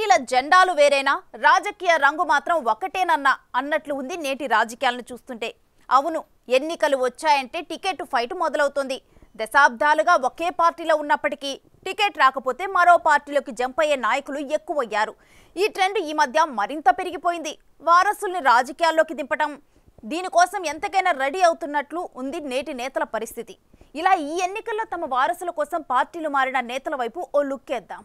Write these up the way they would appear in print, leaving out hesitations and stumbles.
పార్టీల జెండాలు వేరేనా రాజకీయ రంగు మాత్రం అన్నట్లు ఉంది నేటి రాజకీయాలను చూస్తుంటే. అవును, ఎన్నికలు వచ్చాయంటే టికెట్ ఫైట్ మొదలవుతుంది. దశాబ్దాలుగా ఒకే పార్టీలో ఉన్నప్పటికీ టికెట్ రాకపోతే మరో పార్టీలోకి జంప్ అయ్యే నాయకులు ఎక్కువయ్యారు. ఈ ట్రెండ్ ఈ మధ్య మరింత పెరిగిపోయింది. వారసుల్ని రాజకీయాల్లోకి దింపటం, దీనికోసం ఎంతకైనా రెడీ అవుతున్నట్లు ఉంది నేటి నేతల పరిస్థితి. ఇలా ఈ ఎన్నికల్లో తమ వారసుల కోసం పార్టీలు మారిన నేతల వైపు ఓ లుక్ వేద్దాం.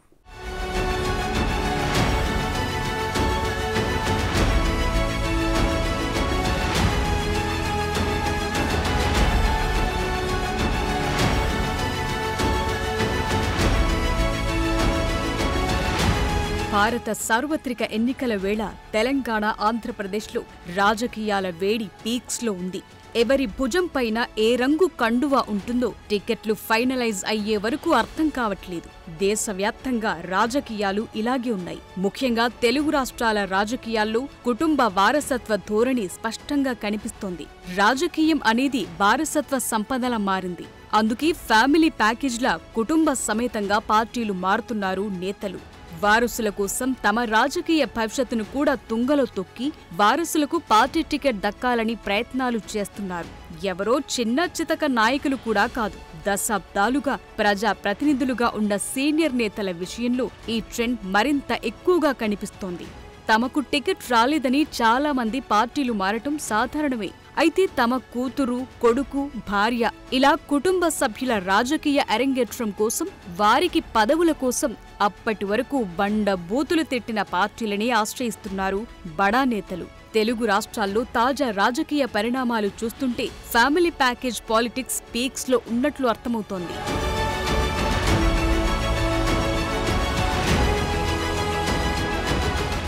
భారత సార్వత్రిక ఎన్నికల వేళ తెలంగాణ, ఆంధ్రప్రదేశ్లో రాజకీయాల వేడి పీక్స్లో ఉంది. ఎవరి భుజం పైన ఏ రంగు కండువా ఉంటుందో టికెట్లు ఫైనలైజ్ అయ్యే వరకు అర్థం కావట్లేదు. దేశవ్యాప్తంగా రాజకీయాలు ఇలాగే ఉన్నాయి. ముఖ్యంగా తెలుగు రాష్ట్రాల రాజకీయాల్లో కుటుంబ వారసత్వ ధోరణి స్పష్టంగా కనిపిస్తోంది. రాజకీయం అనేది వారసత్వ సంపదలా మారింది. అందుకే ఫ్యామిలీ ప్యాకేజ్లా కుటుంబ సమేతంగా పార్టీలు మారుతున్నారు నేతలు. వారసుల కోసం తమ రాజకీయ భవిష్యత్తును కూడా తుంగలో తొక్కి వారసులకు పార్టీ టికెట్ దక్కాలని ప్రయత్నాలు చేస్తున్నారు. ఎవరో చిన్న చితక నాయకులు కూడా కాదు, దశాబ్దాలుగా ప్రజా ప్రతినిధులుగా ఉన్న సీనియర్ నేతల విషయంలో ఈ ట్రెండ్ మరింత ఎక్కువగా కనిపిస్తోంది. తమకు టికెట్ రాలేదని చాలా మంది పార్టీలు మారటం సాధారణమే. అయితే తమ కూతురు, కొడుకు, భార్య ఇలా కుటుంబ సభ్యుల రాజకీయ అరంగేట్రం కోసం, వారికి పదవుల కోసం అప్పటి వరకు బండ బూతులు తిట్టిన పార్టీలనే ఆశ్రయిస్తున్నారు బడా నేతలు. తెలుగు రాష్ట్రాల్లో తాజా రాజకీయ పరిణామాలు చూస్తుంటే ఫ్యామిలీ ప్యాకేజ్ పాలిటిక్స్ పీక్స్లో ఉన్నట్లు అర్థమవుతోంది.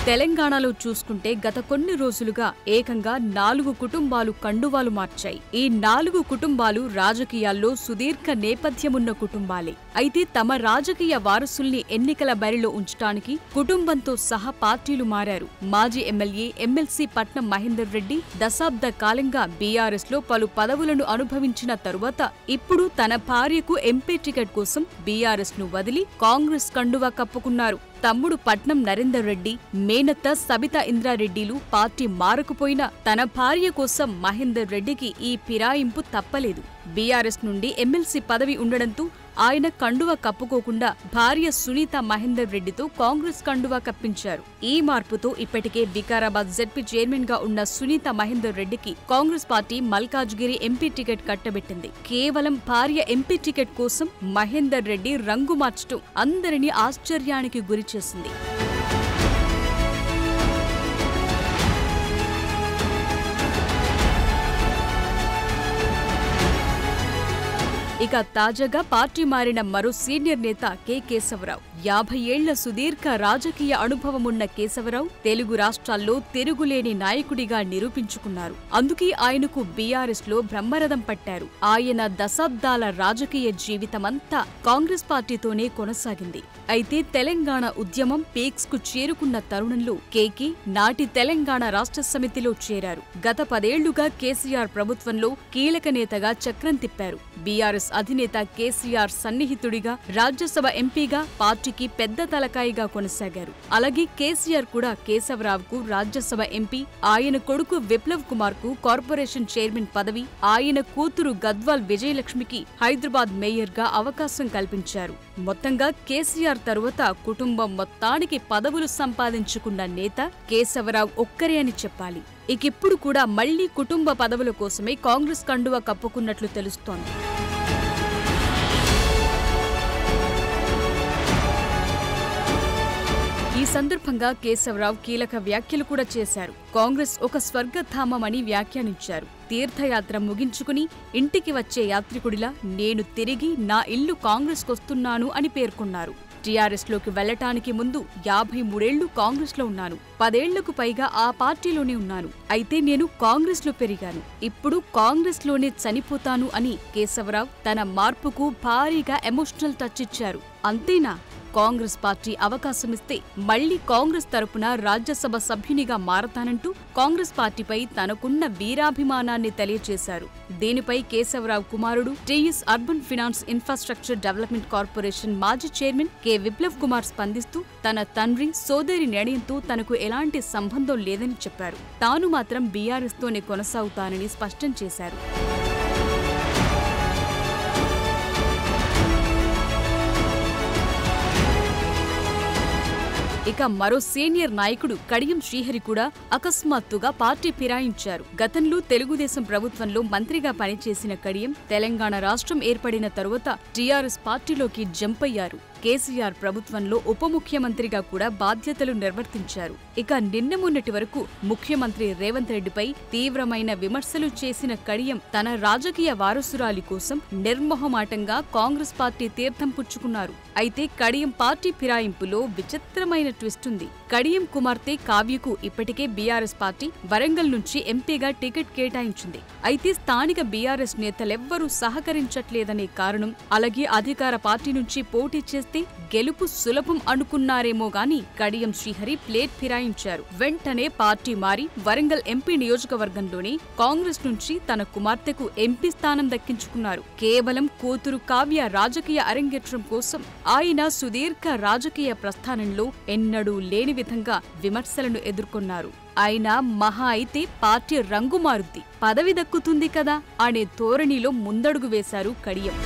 తెలంగాణలో చూసుకుంటే గత కొన్ని రోజులుగా ఏకంగా 4 కుటుంబాలు కండువాలు మార్చాయి. ఈ 4 కుటుంబాలు రాజకీయాల్లో సుదీర్ఘ నేపథ్యమున్న కుటుంబాలే. అయితే తమ రాజకీయ వారసుల్ని ఎన్నికల బరిలో ఉంచడానికి కుటుంబంతో సహా పార్టీలు మారారు. మాజీ ఎమ్మెల్యే, ఎమ్మెల్సీ పట్నం మహేందర్ రెడ్డి దశాబ్ద కాలంగా బీఆర్ఎస్ లో పలు పదవులను అనుభవించిన తరువాత ఇప్పుడు తన భార్యకు ఎంపీ టికెట్ కోసం బీఆర్ఎస్ ను వదిలి కాంగ్రెస్ కండువా కప్పుకున్నారు. తమ్ముడు పట్నం నరేందర్ రెడ్డి, మేనత్త సబితా ఇంద్రారెడ్డిలు పార్టీ మారకపోయినా తన భార్య కోసం మహేందర్ రెడ్డికి ఈ ఫిరాయింపు తప్పలేదు. బీఆర్ఎస్ నుండి ఎమ్మెల్సీ పదవి ఉండడంతో ఆయన కండువా కప్పుకోకుండా భార్య సునీత మహేందర్ రెడ్డితో కాంగ్రెస్ కండువా కప్పించారు. ఈ మార్పుతో ఇప్పటికే వికారాబాద్ జెడ్పీ చైర్మన్ గా ఉన్న సునీత మహేందర్ రెడ్డికి Congress party Malkajgiri MP ticket కట్టబెట్టింది. కేవలం భార్య ఎంపీ టికెట్ కోసం మహేందర్ రెడ్డి రంగు మార్చడం అందరినీ ఆశ్చర్యానికి గురిచేసింది. ఇక తాజాగా పార్టీ మారిన మరో సీనియర్ నేత కె కేశవరావు. 50 ఏళ్ల సుదీర్ఘ రాజకీయ అనుభవమున్న కేశవరావు తెలుగు రాష్ట్రాల్లో తిరుగులేని నాయకుడిగా నిరూపించుకున్నారు. అందుకే ఆయనకు బీఆర్ఎస్ లో బ్రహ్మరథం పట్టారు. ఆయన దశాబ్దాల రాజకీయ జీవితమంతా కాంగ్రెస్ పార్టీతోనే కొనసాగింది. అయితే తెలంగాణ ఉద్యమం పీక్స్ కు చేరుకున్న తరుణంలో కేకి నాటి తెలంగాణ రాష్ట్ర సమితిలో చేరారు. గత 10 ఏళ్లుగా కేసీఆర్ ప్రభుత్వంలో కీలక నేతగా చక్రం తిప్పారు. బీఆర్ఎస్ అధినేత కేసీఆర్ సన్నిహితుడిగా, రాజ్యసభ ఎంపీగా, పార్టీకి పెద్ద తలకాయిగా కొనసాగారు. అలాగే కేసీఆర్ కూడా కేశవరావుకు రాజ్యసభ ఎంపీ, ఆయన కొడుకు విప్లవ్ కుమార్ కు కార్పొరేషన్ చైర్మన్ పదవి, ఆయన కూతురు గద్వాల్ విజయలక్ష్మికి హైదరాబాద్ మేయర్ గా అవకాశం కల్పించారు. మొత్తంగా కేసీఆర్ తరువాత కుటుంబం మొత్తానికి పదవులు సంపాదించుకున్న నేత కేశవరావు ఒక్కరే అని చెప్పాలి. ఇకిప్పుడు కూడా మళ్లీ కుటుంబ పదవుల కోసమే కాంగ్రెస్ కండువా కప్పుకున్నట్లు తెలుస్తోంది. ఈ సందర్భంగా కేశవరావు కీలక వ్యాఖ్యలు కూడా చేశారు. కాంగ్రెస్ ఒక స్వర్గధామమని వ్యాఖ్యానించారు. తీర్థయాత్ర ముగించుకుని ఇంటికి వచ్చే యాత్రికుడిలా నేను తిరిగి నా ఇల్లు కాంగ్రెస్కొస్తున్నాను అని పేర్కొన్నారు. టీఆర్ఎస్లోకి వెళ్లటానికి ముందు 53 ఏళ్లు కాంగ్రెస్లో ఉన్నాను. 10 ఏళ్లకు పైగా ఆ పార్టీలోనే ఉన్నాను. అయితే నేను కాంగ్రెస్లో పెరిగాను. ఇప్పుడు కాంగ్రెస్లోనే చనిపోతాను అని కేశవరావు తన మార్పుకు భారీగా ఎమోషనల్ టచ్ ఇచ్చారు. అంతేనా? కాంగ్రెస్ పార్టీ అవకాశమిస్తే మళ్లీ కాంగ్రెస్ తరపున రాజ్యసభ సభ్యునిగా మారతానంటూ కాంగ్రెస్ పార్టీపై తనకున్న వీరాభిమానాన్ని తెలియజేశారు. దీనిపై కేశవరావు కుమారుడు TS urban finance infrastructure development corporation మాజీ చైర్మన్ కె విప్లవ్ కుమార్ స్పందిస్తూ తన తండ్రి సోదరి నిర్ణయంతో తనకు ఎలాంటి సంబంధం లేదని చెప్పారు. తాను మాత్రం బీఆర్ఎస్ తోనే కొనసాగుతానని స్పష్టం చేశారు. ఇక మరో సీనియర్ నాయకుడు కడియం శ్రీహరి కూడా అకస్మాత్తుగా పార్టీ ఫిరాయించారు. గతంలో తెలుగుదేశం ప్రభుత్వంలో మంత్రిగా పనిచేసిన కడియం తెలంగాణ రాష్ట్రం ఏర్పడిన తరువాత టీఆర్ఎస్ పార్టీలోకి జంప్ అయ్యారు. కేసీఆర్ ప్రభుత్వంలో ఉప ముఖ్యమంత్రిగా కూడా బాధ్యతలు నిర్వర్తించారు. ఇక నిన్న మొన్నటి వరకు ముఖ్యమంత్రి రేవంత్ రెడ్డిపై తీవ్రమైన విమర్శలు చేసిన కడియం తన రాజకీయ వారసురాలి కోసం నిర్మోహమాటంగా కాంగ్రెస్ పార్టీ తీర్థం పుచ్చుకున్నారు. అయితే కడియం పార్టీ ఫిరాయింపులో విచిత్రమైన ట్విస్ట్ ఉంది. కడియం కుమార్తె కావ్యకు ఇప్పటికే బీఆర్ఎస్ పార్టీ వరంగల్ నుంచి ఎంపీగా టికెట్ కేటాయించింది. అయితే స్థానిక బీఆర్ఎస్ నేతలెవ్వరూ సహకరించట్లేదనే కారణం, అలాగే అధికార పార్టీ నుంచి పోటీ చేస్తే గెలుపు సులభం అనుకున్నారేమో గాని కడియం శ్రీహరి ప్లేట్ ఫిరాయించారు. వెంటనే పార్టీ మారి వరంగల్ ఎంపీ నియోజకవర్గంలోనే కాంగ్రెస్ నుంచి తన కుమార్తెకు ఎంపీ స్థానం దక్కించుకున్నారు. కేవలం కూతురు కావ్య రాజకీయ అరంగేట్రం కోసం ఆయన సుదీర్ఘ రాజకీయ ప్రస్థానంలో ఎన్నడూ లేని విధంగా విమర్శలను ఎదుర్కొన్నారు. ఆయన మహా అయితే పార్టీ రంగు మారుద్ది, పదవి దక్కుతుంది కదా అనే ధోరణిలో ముందడుగు వేశారు కడియం.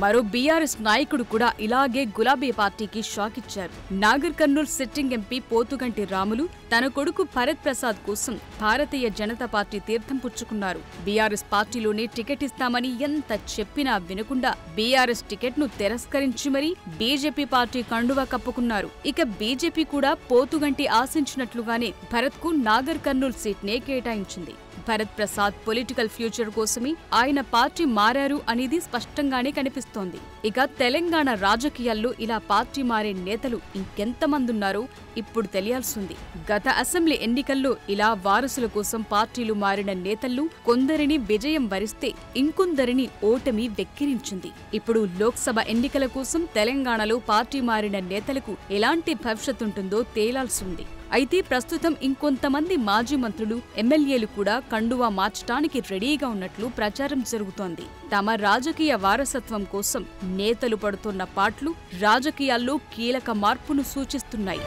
మరో బీఆర్ఎస్ నాయకుడు కూడా ఇలాగే గులాబీ పార్టీకి షాక్ ఇచ్చారు. నాగర్ కర్నూల్ సిట్టింగ్ ఎంపీ పోతుగంటి రాములు తన కొడుకు భరత్ ప్రసాద్ కోసం భారతీయ జనతా పార్టీ తీర్థం పుచ్చుకున్నారు. బీఆర్ఎస్ పార్టీలోనే టికెట్ ఇస్తామని ఎంత చెప్పినా వినకుండా బీఆర్ఎస్ టికెట్ ను తిరస్కరించి మరీ బీజేపీ పార్టీ కండువా కప్పుకున్నారు. ఇక బీజేపీ కూడా పోతుగంటి ఆశించినట్లుగానే భరత్ కు నాగర్ కర్నూల్ సీట్ నే కేటాయించింది. భరత్ ప్రసాద్ పొలిటికల్ ఫ్యూచర్ కోసమే ఆయన పార్టీ మారారు అనేది స్పష్టంగానే కనిపిస్తోంది. ఇక తెలంగాణ రాజకీయాల్లో ఇలా పార్టీ మారే నేతలు ఇంకెంతమందున్నారో ఇప్పుడు తెలియాల్సింది. గత అసెంబ్లీ ఎన్నికల్లో ఇలా వారసుల కోసం పార్టీలు మారిన నేతల్లో కొందరిని విజయం వరిస్తే ఇంకొందరిని ఓటమి వెక్కిరించింది. ఇప్పుడు లోక్సభ ఎన్నికల కోసం తెలంగాణలో పార్టీ మారిన నేతలకు ఎలాంటి భవిష్యత్తుంటుందో తేలాల్సింది. అయితే ప్రస్తుతం ఇంకొంతమంది మాజీ మంత్రులు, ఎమ్మెల్యేలు కూడా కండువా మార్చడానికి రెడీగా ఉన్నట్లు ప్రచారం జరుగుతోంది. తమ రాజకీయ వారసత్వం కోసం నేతలు పడుతున్న పాట్లు రాజకీయాల్లో కీలక మార్పును సూచిస్తున్నాయి.